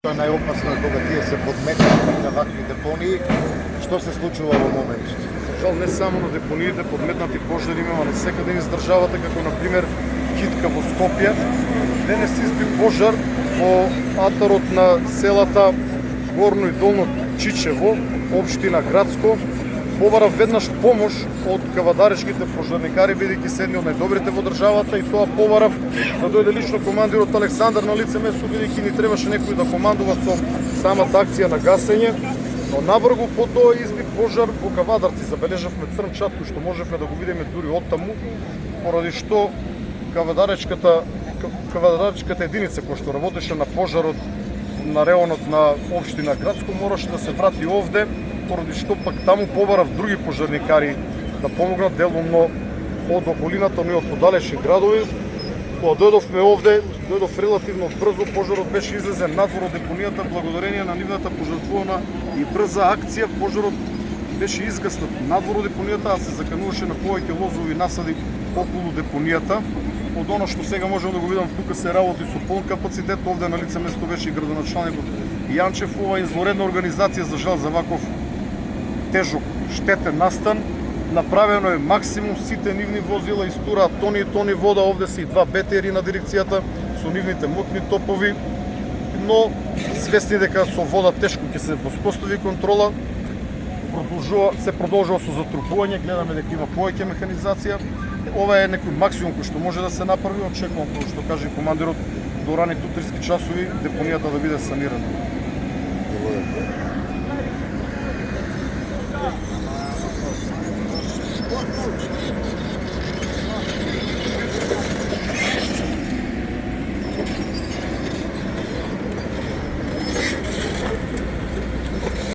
Најопасно е кога тие се подметнати на вакви депонии. Што се случува во моментот? За жал не само на депониите подметнати пожари имаме насекаде низ државата, како на пример Китка во Скопје. Денес изби пожар во атарот на селата Горно и Долно Чичево, општина Градско. Побарав веднаш помош од кавадаречките пожарникари, бидејќи се едни од најдобрите во државата, и тоа побарав да дојде лично командирот Александар на лице место, бидејќи ни требаше некој да командува со самата акција на гасење. Но набрзо потоа изби пожар во Кавадарци. Забележавме црн чад кој што можевме да го видиме дури оттаму, поради што кавадаречката единица која што работеше на пожарот на реонот на општина Градско мораше да се врати овде, поради што пак таму побарав други пожарникари да помогнат делумно од околината, но и од подалечни градови. Кога дојдовме овде, дојдов релативно брзо, пожарот беше излезен надвор од депонијата благодарение на нивната пожртвувана и брза акција. Пожарот беше изгаснат надвор од депонијата, а се закануваше на повеќе лозови насади околу депонијата. Од оно што сега можам да го видам, тука се работи со полн капацитет. Овде на лице место беше и градоначалникот Јанчев. Ова извонредна организација, за жал, за ваков тежок штетен настан. Направено е максимум, сите нивни возила истураат тони и тони вода. Овде се и два БТР на дирекцијата со нивните мотни топови, но свесни дека со вода тешко ќе се воспостави контрола. Се продолжува со затрупување, гледаме дека има повеќе механизација. Ова е некој максимум кој што може да се направи. Очекувам, како што каже командирот, до рани утрески часови депонијата да биде санирана. Благодарам.